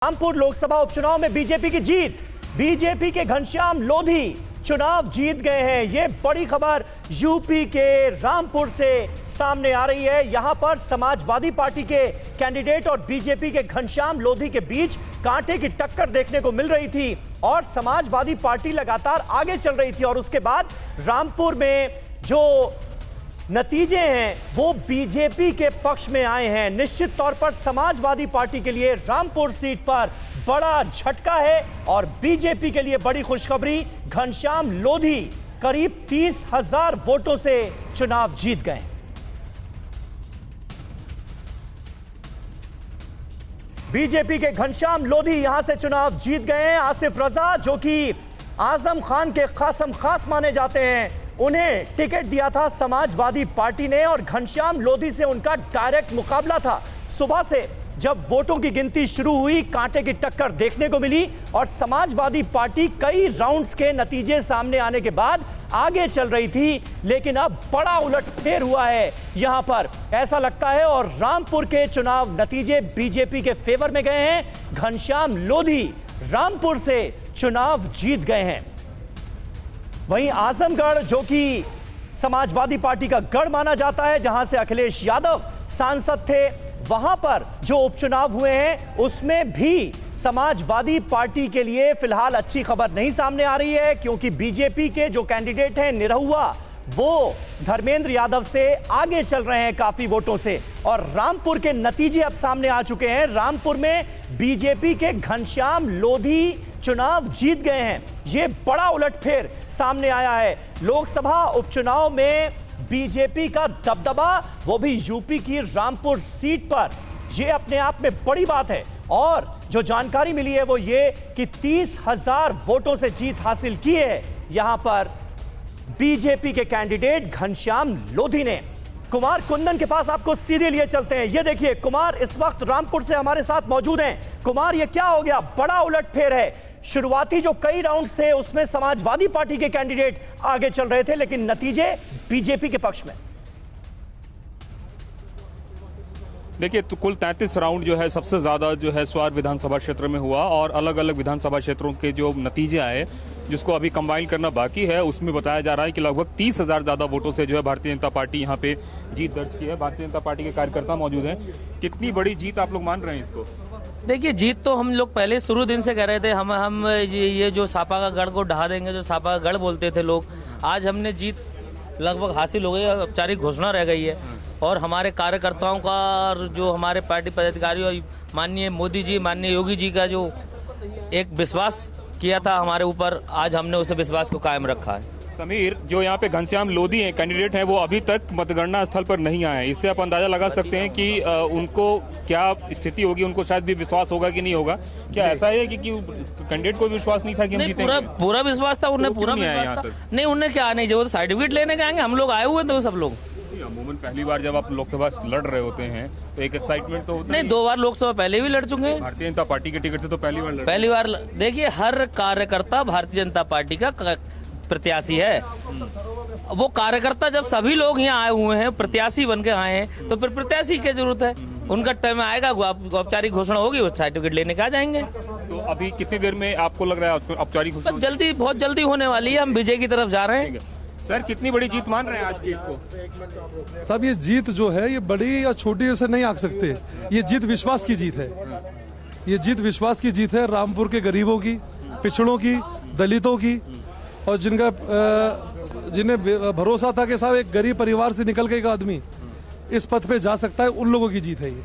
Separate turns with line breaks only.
रामपुर लोकसभा उपचुनाव में बीजेपी की जीत। बीजेपी के घनश्याम लोधी चुनाव जीत गए हैं। यह बड़ी खबर यूपी के रामपुर से सामने आ रही है। यहां पर समाजवादी पार्टी के कैंडिडेट और बीजेपी के घनश्याम लोधी के बीच कांटे की टक्कर देखने को मिल रही थी और समाजवादी पार्टी लगातार आगे चल रही थी और उसके बाद रामपुर में जो नतीजे हैं वो बीजेपी के पक्ष में आए हैं। निश्चित तौर पर समाजवादी पार्टी के लिए रामपुर सीट पर बड़ा झटका है और बीजेपी के लिए बड़ी खुशखबरी, घनश्याम लोधी करीब 30,000 वोटों से चुनाव जीत गए। बीजेपी के घनश्याम लोधी यहां से चुनाव जीत गए हैं। आसिफ रजा जो कि आजम खान के खासम खास माने जाते हैं, उन्हें टिकट दिया था समाजवादी पार्टी ने और घनश्याम लोधी से उनका डायरेक्ट मुकाबला था। सुबह से जब वोटों की गिनती शुरू हुई, कांटे की टक्कर देखने को मिली और समाजवादी पार्टी कई राउंड्स के नतीजे सामने आने के बाद आगे चल रही थी, लेकिन अब बड़ा उलटफेर हुआ है यहां पर, ऐसा लगता है। और रामपुर के चुनाव नतीजे बीजेपी के फेवर में गए हैं। घनश्याम लोधी रामपुर से चुनाव जीत गए हैं। वहीं आजमगढ़ जो कि समाजवादी पार्टी का गढ़ माना जाता है, जहां से अखिलेश यादव सांसद थे, वहां पर जो उपचुनाव हुए हैं उसमें भी समाजवादी पार्टी के लिए फिलहाल अच्छी खबर नहीं सामने आ रही है, क्योंकि बीजेपी के जो कैंडिडेट हैं निरहुआ, वो धर्मेंद्र यादव से आगे चल रहे हैं काफी वोटों से। और रामपुर के नतीजे अब सामने आ चुके हैं। रामपुर में बीजेपी के घनश्याम लोधी चुनाव जीत गए हैं। यह बड़ा उलटफेर सामने आया है। लोकसभा उपचुनाव में बीजेपी का दबदबा, वो भी यूपी की रामपुर सीट पर, यह अपने आप में बड़ी बात है। और जो जानकारी मिली है वो ये कि 30,000 वोटों से जीत हासिल की है यहां पर बीजेपी के कैंडिडेट घनश्याम लोधी ने। कुमार कुंदन के पास आपको सीधे लिए चलते हैं। ये देखिए, कुमार इस वक्त रामपुर से हमारे साथ मौजूद हैं। कुमार, ये क्या हो गया? बड़ा उलटफेर है। शुरुआती जो कई राउंड्स थे उसमें समाजवादी पार्टी के कैंडिडेट आगे चल रहे थे, लेकिन नतीजे बीजेपी के पक्ष में।
देखिए, तो कुल 33 राउंड जो है सबसे ज्यादा जो है स्वार विधानसभा क्षेत्र में हुआ और अलग अलग विधानसभा क्षेत्रों के जो नतीजे आए, जिसको अभी कंबाइन करना बाकी है, उसमें बताया जा रहा है कि लगभग 30,000 ज्यादा वोटों से जो है भारतीय जनता पार्टी यहाँ पे जीत दर्ज की है। भारतीय जनता पार्टी के कार्यकर्ता मौजूद हैं। कितनी बड़ी जीत आप लोग मान रहे हैं इसको?
देखिए, जीत तो हम लोग पहले शुरू दिन से कह रहे थे, हम ये जो सापा का गढ़ को ढहा देंगे, जो सापा का गढ़ बोलते थे लोग, आज हमने जीत लगभग हासिल हो गई है। औपचारिक घोषणा रह गई है और हमारे कार्यकर्ताओं का और जो हमारे पार्टी पदाधिकारी और माननीय मोदी जी, माननीय योगी जी का जो एक विश्वास किया था हमारे ऊपर, आज हमने उस विश्वास को कायम रखा है।
समीर, जो यहाँ पे घनश्याम लोधी हैं कैंडिडेट हैं, वो अभी तक मतगणना स्थल पर नहीं आए हैं। इससे आप अंदाजा लगा सकते हैं कि उनको क्या स्थिति होगी, उनको शायद भी विश्वास होगा कि नहीं होगा। क्या ऐसा है कि कैंडिडेट को विश्वास नहीं था कि हम जीतेंगे?
पूरा विश्वास था उन्हें, पूरा विश्वास था। नहीं, उन्हें क्या नहीं, जो सर्टिफिकेट लेने के आएंगे, हम लोग आए हुए थे सब लोग।
अमूमन पहली बार जब आप लोकसभा लड़ रहे होते हैं तो एक एक्साइटमेंट तो होता
नहीं। 2 बार लोकसभा पहले भी लड़ चुके हैं।
भारतीय जनता पार्टी के टिकट से तो पहली
बार देखिए, हर कार्यकर्ता भारतीय जनता पार्टी का प्रत्याशी है। वो कार्यकर्ता जब सभी लोग यहाँ आए हुए हैं, प्रत्याशी बन के आए हैं, तो फिर प्रत्याशी की जरूरत है। उनका टाइम आएगा, औपचारिक घोषणा होगी, वो सर्टिफिकेट लेने के आ जाएंगे।
तो अभी कितनी देर में आपको लग रहा है औपचारिक घोषणा?
जल्दी, बहुत जल्दी होने वाली है। हम विजय की तरफ जा रहे हैं।
सर, कितनी बड़ी जीत मान रहे हैं आज की इसको?
साहब, ये जीत जो है ये बड़ी या छोटी से नहीं आंक सकते। ये जीत विश्वास की जीत है। ये जीत विश्वास की जीत है। रामपुर के गरीबों की, पिछड़ों की, दलितों की, और जिन्हें भरोसा था कि साहब एक गरीब परिवार से निकल के एक आदमी इस पथ पे जा सकता है, उन लोगों की जीत है ये।